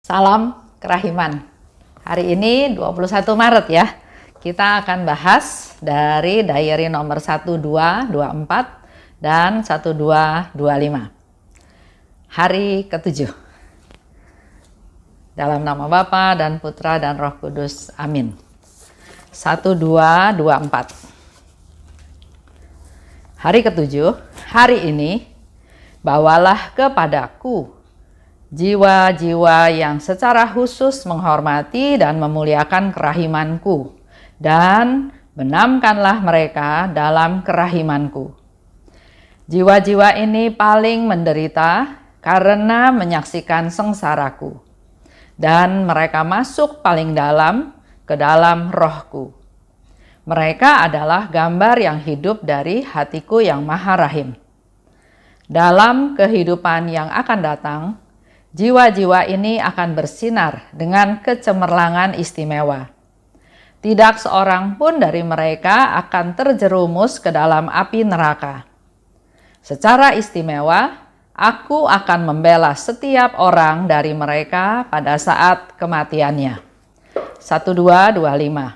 Salam kerahiman. Hari ini 21 Maret ya. Kita akan bahas dari diary nomor 1224 dan 1225. Hari ke-7. Dalam nama Bapa dan Putra dan Roh Kudus. Amin. 1224. Hari ke-7, hari ini bawalah kepadaku jiwa-jiwa yang secara khusus menghormati dan memuliakan kerahimanku, dan benamkanlah mereka dalam kerahimanku. Jiwa-jiwa ini paling menderita karena menyaksikan sengsaraku, dan mereka masuk paling dalam ke dalam rohku. Mereka adalah gambar yang hidup dari hatiku yang maha rahim. Dalam kehidupan yang akan datang, jiwa-jiwa ini akan bersinar dengan kecemerlangan istimewa. Tidak seorang pun dari mereka akan terjerumus ke dalam api neraka. Secara istimewa, aku akan membela setiap orang dari mereka pada saat kematiannya. 1225.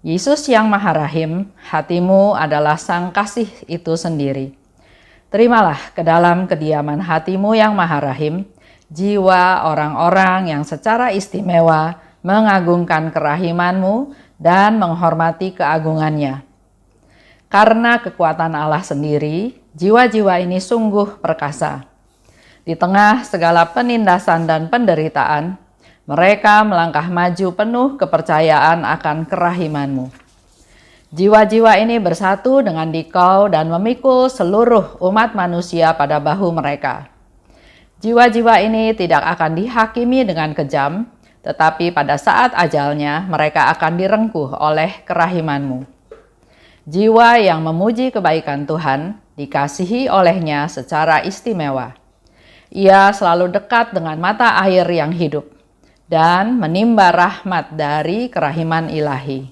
Yesus yang Maha Rahim, hatimu adalah sang kasih itu sendiri. Terimalah ke dalam kediaman hatimu yang Maha Rahim, jiwa orang-orang yang secara istimewa mengagungkan kerahimanmu dan menghormati keagungannya. Karena kekuatan Allah sendiri, jiwa-jiwa ini sungguh perkasa. Di tengah segala penindasan dan penderitaan, mereka melangkah maju penuh kepercayaan akan kerahimanmu. Jiwa-jiwa ini bersatu dengan dikau dan memikul seluruh umat manusia pada bahu mereka. Jiwa-jiwa ini tidak akan dihakimi dengan kejam, tetapi pada saat ajalnya mereka akan direngkuh oleh kerahimanmu. Jiwa yang memuji kebaikan Tuhan dikasihi olehnya secara istimewa. Ia selalu dekat dengan mata air yang hidup dan menimba rahmat dari kerahiman ilahi.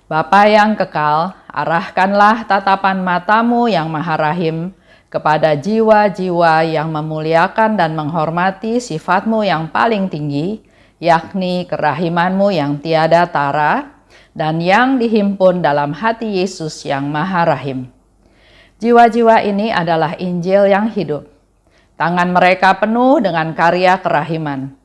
Bapa yang kekal, arahkanlah tatapan matamu yang maha rahim kepada jiwa-jiwa yang memuliakan dan menghormati sifatmu yang paling tinggi, yakni kerahimanmu yang tiada tara dan yang dihimpun dalam hati Yesus yang Maha Rahim. Jiwa-jiwa ini adalah Injil yang hidup. Tangan mereka penuh dengan karya kerahiman,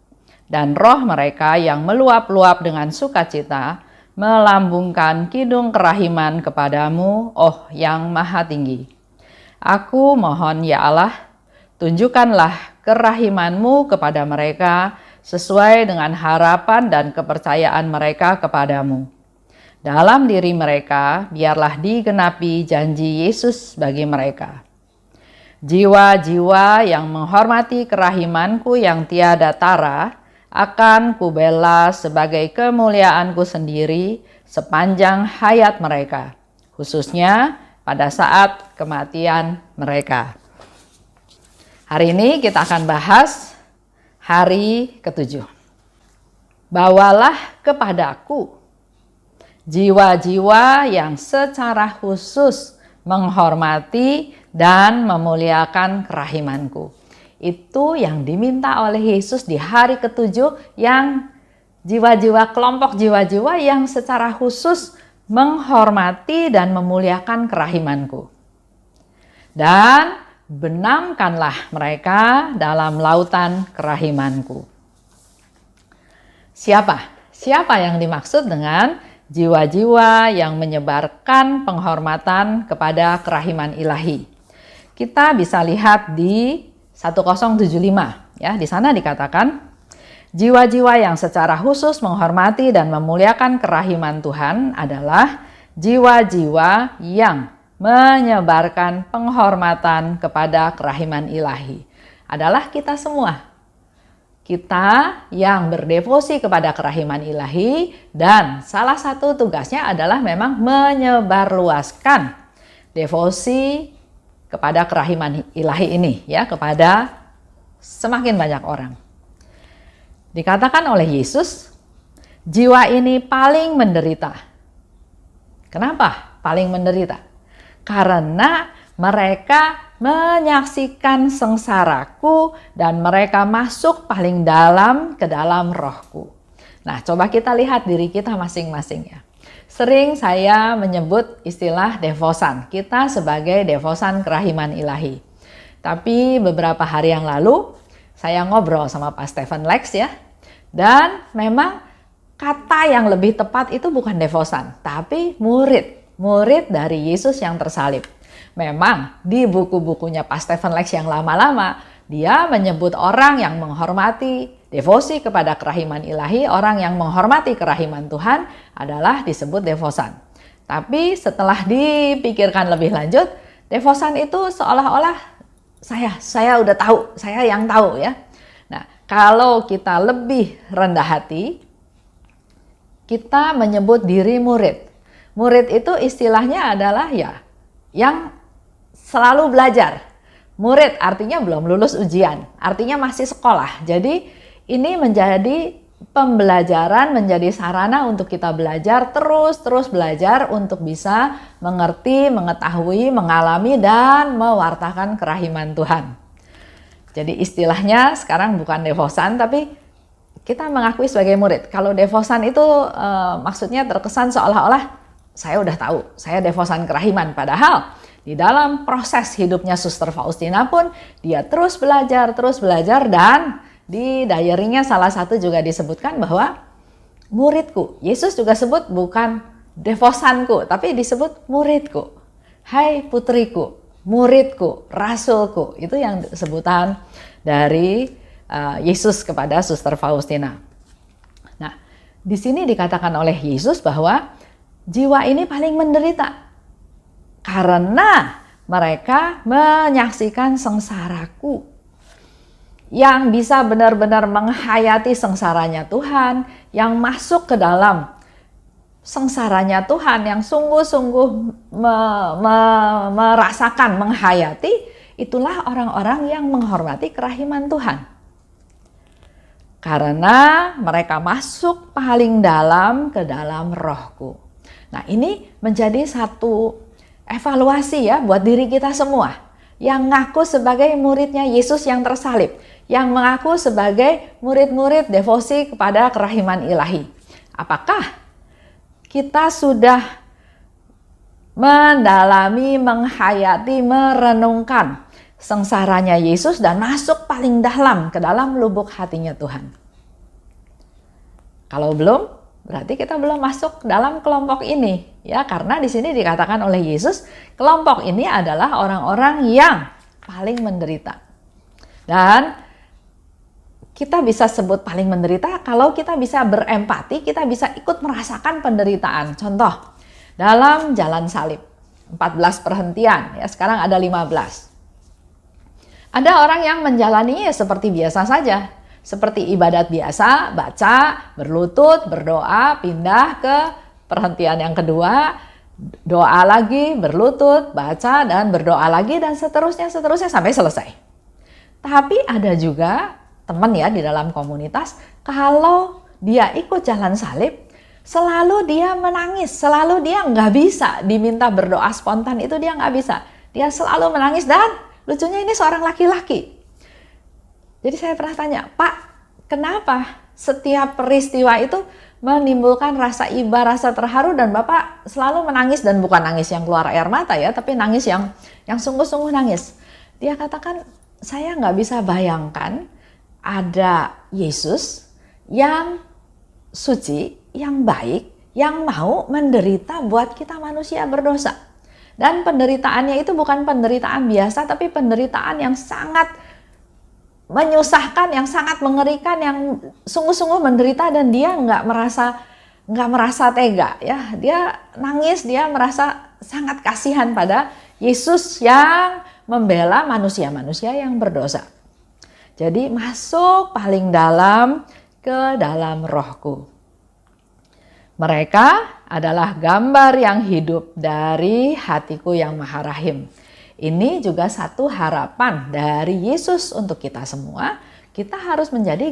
dan roh mereka yang meluap-luap dengan sukacita melambungkan kidung kerahiman kepadamu, oh yang Maha Tinggi. Aku mohon ya Allah, tunjukkanlah kerahimanmu kepada mereka sesuai dengan harapan dan kepercayaan mereka kepadamu. Dalam diri mereka, biarlah digenapi janji Yesus bagi mereka. Jiwa-jiwa yang menghormati kerahimanku yang tiada tara akan kubela sebagai kemuliaanku sendiri sepanjang hayat mereka, khususnya pada saat kematian mereka. Hari ini kita akan bahas hari ke-7. Bawalah kepadaku jiwa-jiwa yang secara khusus menghormati dan memuliakan kerahimanku. Itu yang diminta oleh Yesus di hari ke-7, yang jiwa-jiwa, kelompok jiwa-jiwa yang secara khusus menghormati dan memuliakan kerahimanku. Dan benamkanlah mereka dalam lautan kerahimanku. Siapa yang dimaksud dengan jiwa-jiwa yang menyebarkan penghormatan kepada kerahiman ilahi? Kita bisa lihat di 1075 ya, di sana dikatakan jiwa-jiwa yang secara khusus menghormati dan memuliakan kerahiman Tuhan adalah jiwa-jiwa yang menyebarkan penghormatan kepada kerahiman ilahi. Adalah kita semua. Kita yang berdevosi kepada kerahiman ilahi, dan salah satu tugasnya adalah memang menyebarluaskan devosi kepada kerahiman ilahi ini ya, kepada semakin banyak orang. Dikatakan oleh Yesus, jiwa ini paling menderita. Kenapa paling menderita? Karena mereka menyaksikan sengsaraku dan mereka masuk paling dalam ke dalam rohku. Nah, coba kita lihat diri kita masing-masing ya. Sering saya menyebut istilah devosan, kita sebagai devosan kerahiman ilahi. Tapi beberapa hari yang lalu saya ngobrol sama Pak Stephen Lex ya. Dan memang kata yang lebih tepat itu bukan devosan, tapi murid dari Yesus yang tersalib. Memang di buku-bukunya Pak Stephen Lex yang lama-lama, dia menyebut orang yang menghormati devosi kepada kerahiman ilahi, orang yang menghormati kerahiman Tuhan adalah disebut devosan. Tapi setelah dipikirkan lebih lanjut, devosan itu seolah-olah saya udah tahu, saya yang tahu ya. Nah, kalau kita lebih rendah hati, kita menyebut diri murid. Murid itu istilahnya adalah ya yang selalu belajar. Murid artinya belum lulus ujian, artinya masih sekolah. Jadi ini menjadi pembelajaran, menjadi sarana untuk kita belajar, terus belajar untuk bisa mengerti, mengetahui, mengalami, dan mewartakan kerahiman Tuhan. Jadi istilahnya sekarang bukan devosan, tapi kita mengakui sebagai murid. Kalau devosan itu maksudnya terkesan seolah-olah saya udah tahu, saya devosan kerahiman. Padahal di dalam proses hidupnya Suster Faustina pun dia terus belajar, dan di diary-nya salah satu juga disebutkan bahwa muridku. Yesus juga sebut bukan devosanku, tapi disebut muridku. Hai putriku, muridku, rasulku. Itu yang sebutan dari Yesus kepada Suster Faustina. Nah, di sini dikatakan oleh Yesus bahwa jiwa ini paling menderita karena mereka menyaksikan sengsaraku. Yang bisa benar-benar menghayati sengsaranya Tuhan, yang masuk ke dalam sengsaranya Tuhan, yang sungguh-sungguh merasakan, menghayati, itulah orang-orang yang menghormati kerahiman Tuhan. Karena mereka masuk paling dalam ke dalam rohku. Nah, ini menjadi satu evaluasi ya buat diri kita semua yang ngaku sebagai muridnya Yesus yang tersalib, yang mengaku sebagai murid-murid devosi kepada kerahiman ilahi. Apakah kita sudah mendalami, menghayati, merenungkan sengsaranya Yesus dan masuk paling dalam ke dalam lubuk hatinya Tuhan? Kalau belum, berarti kita belum masuk dalam kelompok ini. Ya, karena di sini dikatakan oleh Yesus, kelompok ini adalah orang-orang yang paling menderita. Dan kita bisa sebut paling menderita kalau kita bisa berempati, kita bisa ikut merasakan penderitaan. Contoh, dalam jalan salib, 14 perhentian, ya sekarang ada 15. Ada orang yang menjalaninya seperti biasa saja, seperti ibadat biasa, baca, berlutut, berdoa, pindah ke perhentian yang kedua, doa lagi, berlutut, baca, dan berdoa lagi, dan seterusnya sampai selesai. Tapi ada juga teman ya di dalam komunitas, kalau dia ikut jalan salib, selalu dia menangis, selalu dia nggak bisa diminta berdoa spontan, itu dia nggak bisa. Dia selalu menangis, dan lucunya ini seorang laki-laki. Jadi saya pernah tanya, Pak, kenapa setiap peristiwa itu menimbulkan rasa iba, rasa terharu, dan Bapak selalu menangis, dan bukan nangis yang keluar air mata ya, tapi nangis yang sungguh-sungguh nangis. Dia katakan, saya nggak bisa bayangkan ada Yesus yang suci, yang baik, yang mau menderita buat kita manusia berdosa. Dan penderitaannya itu bukan penderitaan biasa, tapi penderitaan yang sangat menyusahkan, yang sangat mengerikan, yang sungguh-sungguh menderita, dan dia nggak merasa tega ya. Dia nangis, dia merasa sangat kasihan pada Yesus yang membela manusia-manusia yang berdosa. Jadi masuk paling dalam ke dalam rohku. Mereka adalah gambar yang hidup dari hatiku yang maha rahim. Ini juga satu harapan dari Yesus untuk kita semua. Kita harus menjadi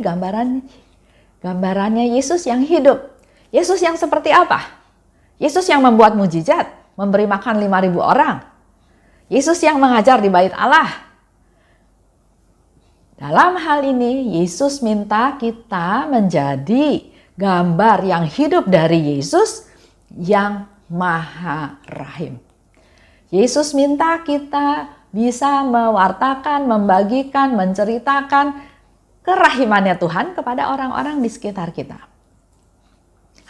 gambarannya Yesus yang hidup. Yesus yang seperti apa? Yesus yang membuat mujizat, memberi makan 5.000 orang. Yesus yang mengajar di bait Allah. Dalam hal ini, Yesus minta kita menjadi gambar yang hidup dari Yesus yang Maha Rahim. Yesus minta kita bisa mewartakan, membagikan, menceritakan kerahimannya Tuhan kepada orang-orang di sekitar kita.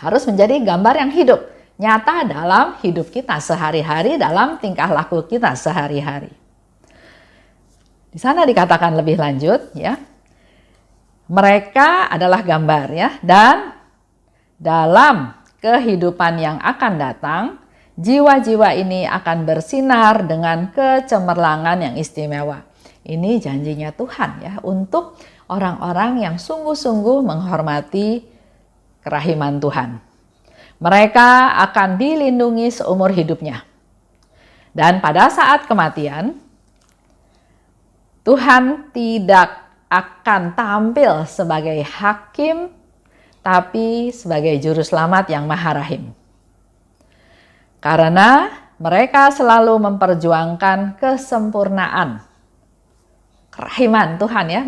Harus menjadi gambar yang hidup, nyata dalam hidup kita sehari-hari, dalam tingkah laku kita sehari-hari. Di sana dikatakan lebih lanjut, ya. Mereka adalah gambar, ya, dan dalam kehidupan yang akan datang, jiwa-jiwa ini akan bersinar dengan kecemerlangan yang istimewa. Ini janjinya Tuhan, ya, untuk orang-orang yang sungguh-sungguh menghormati kerahiman Tuhan. Mereka akan dilindungi seumur hidupnya. Dan pada saat kematian, Tuhan tidak akan tampil sebagai hakim, tapi sebagai juru selamat yang Maha Rahim. Karena mereka selalu memperjuangkan kesempurnaan. Kerahiman Tuhan, ya,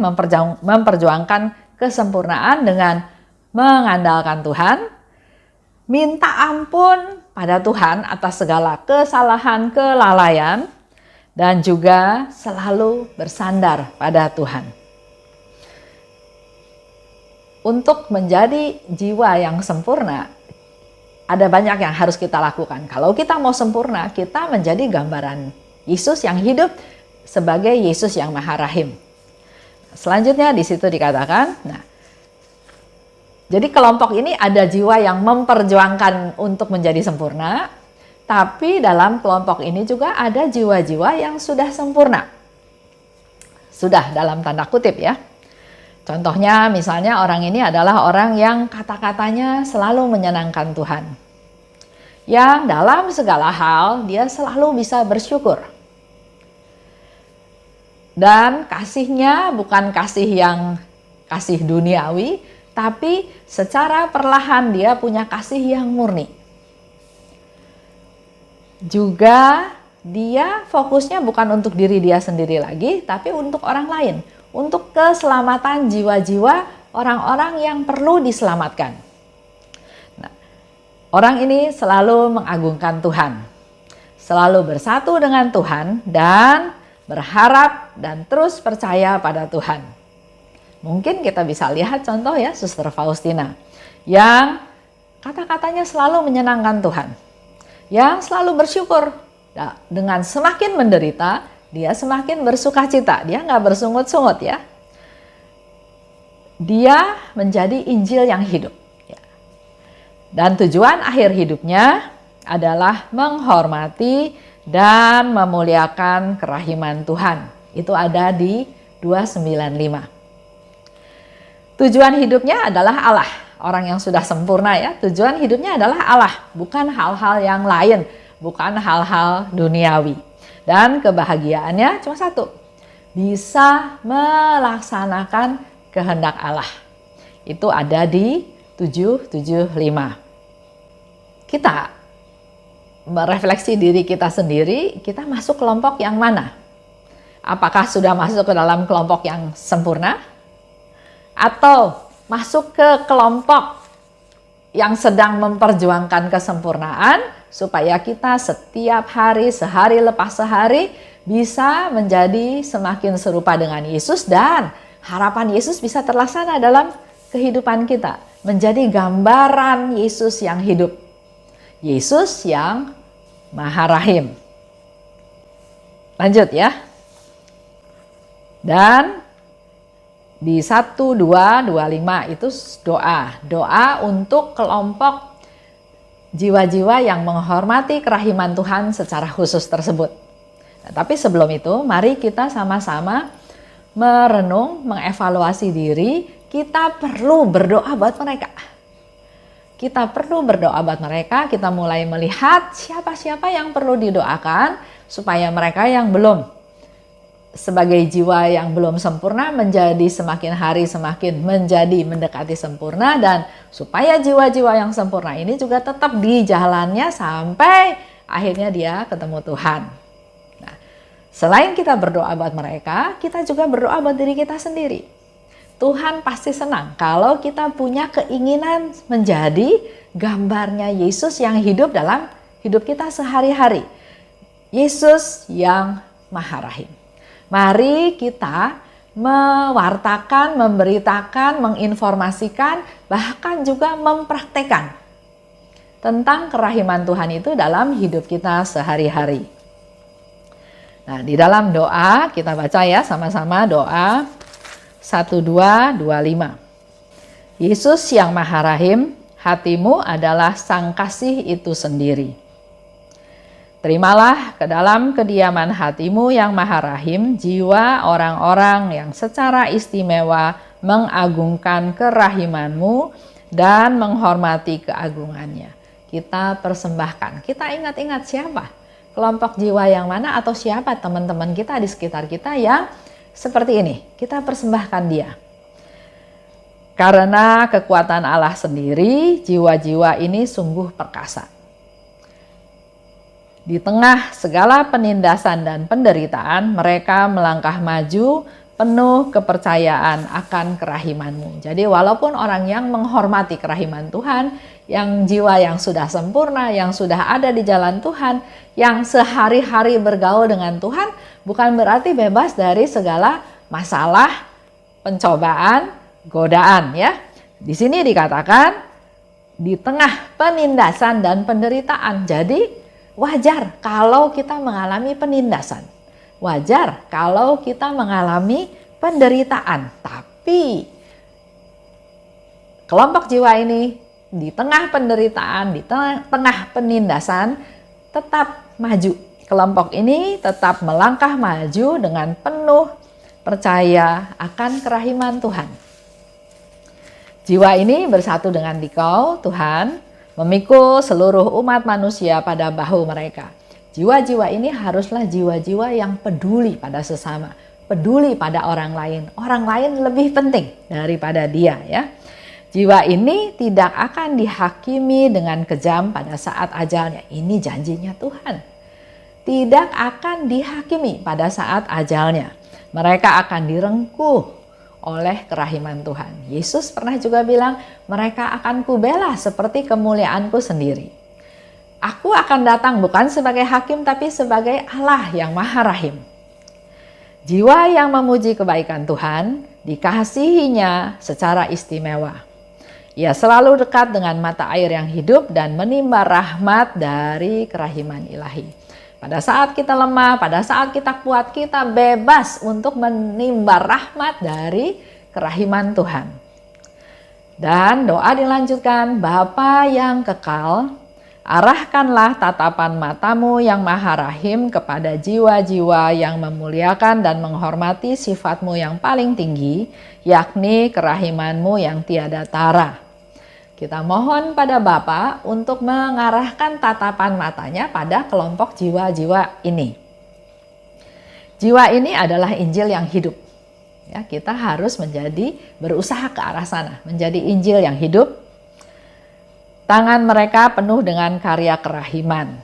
memperjuangkan kesempurnaan dengan mengandalkan Tuhan, minta ampun pada Tuhan atas segala kesalahan, kelalaian, dan juga selalu bersandar pada Tuhan. Untuk menjadi jiwa yang sempurna, ada banyak yang harus kita lakukan. Kalau kita mau sempurna, kita menjadi gambaran Yesus yang hidup sebagai Yesus yang Maha Rahim. Selanjutnya di situ dikatakan, jadi kelompok ini ada jiwa yang memperjuangkan untuk menjadi sempurna, tapi dalam kelompok ini juga ada jiwa-jiwa yang sudah sempurna. Sudah dalam tanda kutip, ya. Contohnya misalnya orang ini adalah orang yang kata-katanya selalu menyenangkan Tuhan. Yang dalam segala hal dia selalu bisa bersyukur. Dan kasihnya bukan kasih duniawi, tapi secara perlahan dia punya kasih yang murni. Juga dia fokusnya bukan untuk diri dia sendiri lagi, tapi untuk orang lain. Untuk keselamatan jiwa-jiwa orang-orang yang perlu diselamatkan. Orang ini selalu mengagungkan Tuhan. Selalu bersatu dengan Tuhan dan berharap dan terus percaya pada Tuhan. Mungkin kita bisa lihat contoh, ya, Suster Faustina. Yang kata-katanya selalu menyenangkan Tuhan. Yang selalu bersyukur. Nah, dengan semakin menderita, dia semakin bersuka cita. Dia nggak bersungut-sungut, ya. Dia menjadi Injil yang hidup. Ya. Dan tujuan akhir hidupnya adalah menghormati dan memuliakan kerahiman Tuhan. Itu ada di 295. Tujuan hidupnya adalah Allah. Orang yang sudah sempurna, ya, tujuan hidupnya adalah Allah, bukan hal-hal yang lain, bukan hal-hal duniawi. Dan kebahagiaannya cuma satu, bisa melaksanakan kehendak Allah. Itu ada di 775. Kita merefleksi diri kita sendiri, kita masuk kelompok yang mana? Apakah sudah masuk ke dalam kelompok yang sempurna? Atau masuk ke kelompok yang sedang memperjuangkan kesempurnaan supaya kita setiap hari, sehari lepas sehari bisa menjadi semakin serupa dengan Yesus dan harapan Yesus bisa terlaksana dalam kehidupan kita. Menjadi gambaran Yesus yang hidup. Yesus yang Maha Rahim. Lanjut, ya. Dan di 1225 itu doa untuk kelompok jiwa-jiwa yang menghormati kerahiman Tuhan secara khusus tersebut. Nah, tapi sebelum itu, mari kita sama-sama merenung, mengevaluasi diri. Kita perlu berdoa buat mereka. Kita perlu berdoa buat mereka. Kita mulai melihat siapa-siapa yang perlu didoakan supaya mereka yang belum, sebagai jiwa yang belum sempurna, menjadi semakin hari semakin menjadi mendekati sempurna, dan supaya jiwa-jiwa yang sempurna ini juga tetap di jalannya sampai akhirnya dia ketemu Tuhan. Nah, Selain kita berdoa buat mereka, kita juga berdoa buat diri kita sendiri. Tuhan pasti senang kalau kita punya keinginan menjadi gambarnya Yesus yang hidup dalam hidup kita sehari-hari. Yesus yang Maha Rahim. Mari kita mewartakan, memberitakan, menginformasikan, bahkan juga mempraktekkan tentang kerahiman Tuhan itu dalam hidup kita sehari-hari. Nah, di dalam doa kita baca ya sama-sama doa 1225. Yesus yang Maha Rahim, hatimu adalah sang kasih itu sendiri. Terimalah ke dalam kediaman hatimu yang Maha Rahim, jiwa orang-orang yang secara istimewa mengagungkan kerahimanmu dan menghormati keagungannya. Kita persembahkan, kita ingat-ingat siapa kelompok jiwa yang mana atau siapa teman-teman kita di sekitar kita yang seperti ini, kita persembahkan dia. Karena kekuatan Allah sendiri, jiwa-jiwa ini sungguh perkasa. Di tengah segala penindasan dan penderitaan, mereka melangkah maju penuh kepercayaan akan kerahimanmu. Jadi walaupun orang yang menghormati kerahiman Tuhan, yang jiwa yang sudah sempurna, yang sudah ada di jalan Tuhan, yang sehari-hari bergaul dengan Tuhan, bukan berarti bebas dari segala masalah, pencobaan, godaan ya. Di sini dikatakan di tengah penindasan dan penderitaan. Jadi wajar kalau kita mengalami penindasan. Wajar kalau kita mengalami penderitaan. Tapi kelompok jiwa ini di tengah penderitaan, di tengah penindasan tetap maju. Kelompok ini tetap melangkah maju dengan penuh percaya akan kerahiman Tuhan. Jiwa ini bersatu dengan Dikau, Tuhan, memikul seluruh umat manusia pada bahu mereka. Jiwa-jiwa ini haruslah jiwa-jiwa yang peduli pada sesama, peduli pada orang lain. Orang lain lebih penting daripada dia ya. Jiwa ini tidak akan dihakimi dengan kejam pada saat ajalnya. Ini janjinya Tuhan. Tidak akan dihakimi pada saat ajalnya. Mereka akan direngkuh oleh kerahiman Tuhan. Yesus pernah juga bilang, mereka akan kubela seperti kemuliaanku sendiri. Aku akan datang bukan sebagai hakim tapi sebagai Allah yang Maha Rahim. Jiwa yang memuji kebaikan Tuhan dikasihinya secara istimewa. Ia selalu dekat dengan mata air yang hidup dan menimba rahmat dari kerahiman ilahi. Pada saat kita lemah, pada saat kita kuat, kita bebas untuk menimba rahmat dari kerahiman Tuhan. Dan doa dilanjutkan, Bapa yang kekal, arahkanlah tatapan matamu yang Maha Rahim kepada jiwa-jiwa yang memuliakan dan menghormati sifatmu yang paling tinggi, yakni kerahimanmu yang tiada tara. Kita mohon pada Bapa untuk mengarahkan tatapan matanya pada kelompok jiwa-jiwa ini. Jiwa ini adalah Injil yang hidup. Ya, kita harus berusaha ke arah sana, menjadi Injil yang hidup. Tangan mereka penuh dengan karya kerahiman.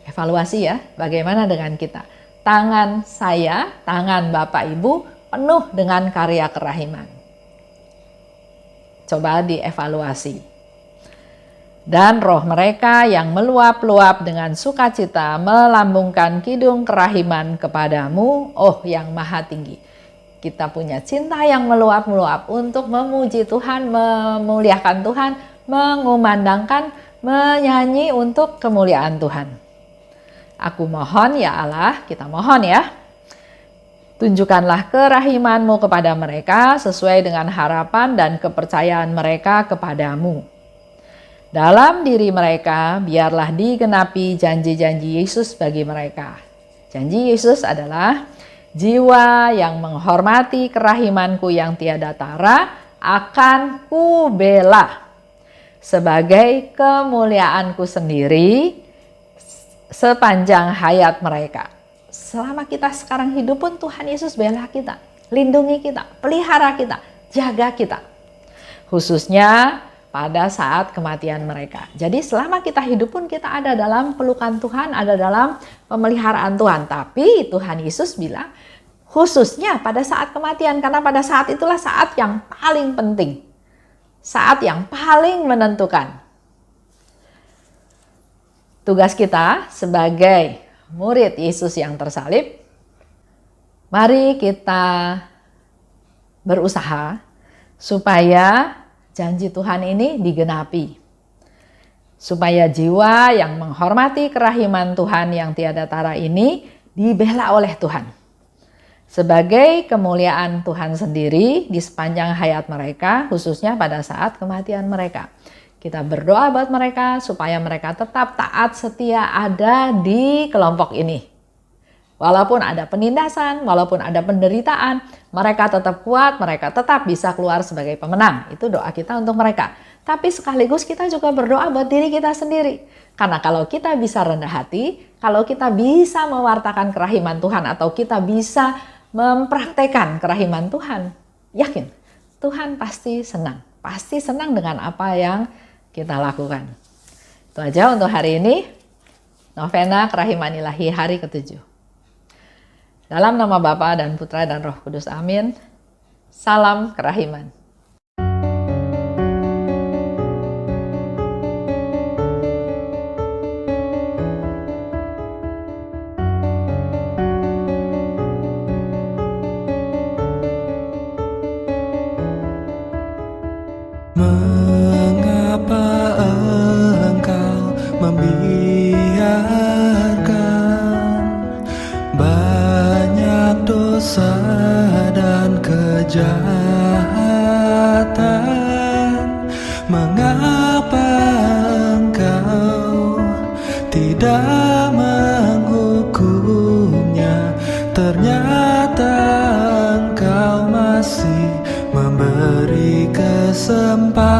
Evaluasi ya, bagaimana dengan kita? Tangan saya, tangan Bapak Ibu penuh dengan karya kerahiman. Coba dievaluasi. Dan roh mereka yang meluap-luap dengan sukacita melambungkan kidung kerahiman kepadamu, oh yang maha tinggi. Kita punya cinta yang meluap-luap untuk memuji Tuhan, memuliakan Tuhan, mengumandangkan, menyanyi untuk kemuliaan Tuhan. Aku mohon ya Allah, kita mohon ya, tunjukkanlah kerahimanmu kepada mereka sesuai dengan harapan dan kepercayaan mereka kepadamu. Dalam diri mereka biarlah digenapi janji-janji Yesus bagi mereka. Janji Yesus adalah jiwa yang menghormati kerahimanku yang tiada tara akan kubela sebagai kemuliaanku sendiri sepanjang hayat mereka. Selama kita sekarang hidup pun Tuhan Yesus bela kita, lindungi kita, pelihara kita, jaga kita. Khususnya pada saat kematian mereka. Jadi selama kita hidup pun kita ada dalam pelukan Tuhan, ada dalam pemeliharaan Tuhan. Tapi Tuhan Yesus bilang khususnya pada saat kematian, karena pada saat itulah saat yang paling penting, saat yang paling menentukan. Tugas kita sebagai murid Yesus yang tersalib, mari kita berusaha supaya janji Tuhan ini digenapi. Supaya jiwa yang menghormati kerahiman Tuhan yang tiada tara ini dibela oleh Tuhan. Sebagai kemuliaan Tuhan sendiri di sepanjang hayat mereka, khususnya pada saat kematian mereka. Kita berdoa buat mereka supaya mereka tetap taat setia ada di kelompok ini. Walaupun ada penindasan, walaupun ada penderitaan, mereka tetap kuat, mereka tetap bisa keluar sebagai pemenang. Itu doa kita untuk mereka. Tapi sekaligus kita juga berdoa buat diri kita sendiri. Karena kalau kita bisa rendah hati, kalau kita bisa mewartakan kerahiman Tuhan, atau kita bisa mempraktekkan kerahiman Tuhan, yakin Tuhan pasti senang dengan apa yang kita lakukan. Itu aja untuk hari ini, novena Kerahiman Ilahi hari ke-7. Dalam nama Bapa dan Putra dan Roh Kudus, amin. Salam kerahiman. Mengapa engkau membiarkan banyak dosa dan kejahatan? Mengapa engkau tidak menghukumnya? Ternyata engkau masih memberi kesempatan.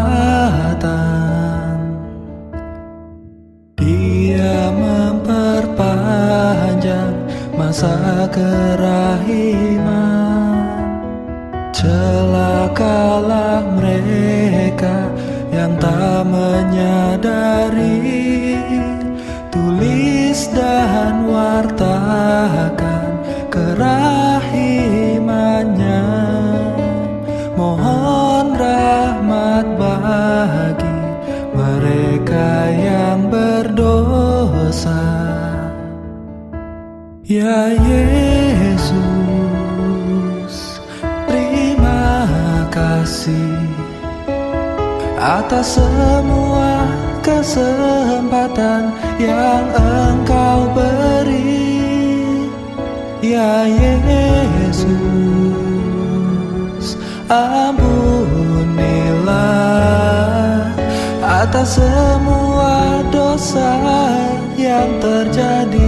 Dia memperpanjang masa kerahiman. Celakalah mereka yang tak menyadari. Tulis dan wartakan kerahimannya. Mohon rahmat bagi mereka yang berdosa. Ya Yesus, terima kasih atas semua kesempatan yang Engkau beri. Ya Yesus, ampunilah atas semua dosa yang terjadi.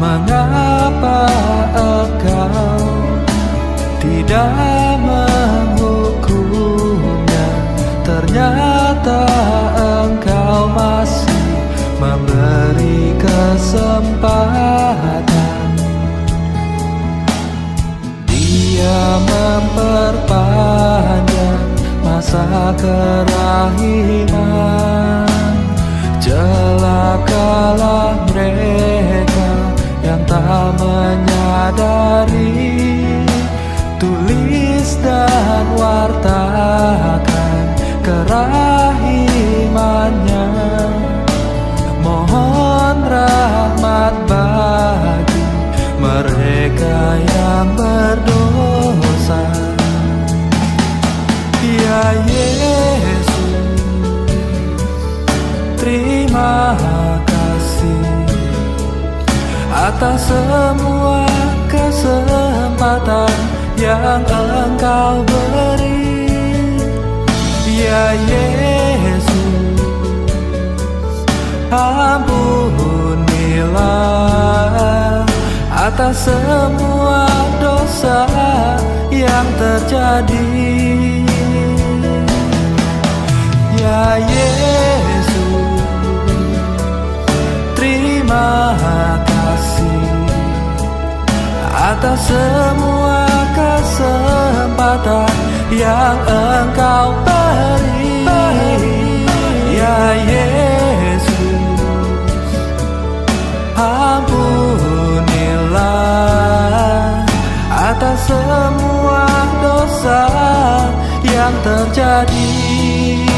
Mengapa engkau tidak menghukumnya? Ternyata engkau masih memberi kesempatan. Dia memperpanjang masa kerahiman. Celakalah mereka yang tak menyadari. Tulis dan wartakan kerahimannya. Mohon rahmat bagi mereka yang berdosa. Ya Yesus, terima kasih atas semua kesempatan yang atas semua dosa yang terjadi. Ya Yesus, terima kasih atas semua kesempatan yang Engkau beri. Ya Yesus, ampunilah atas semua dosa yang terjadi.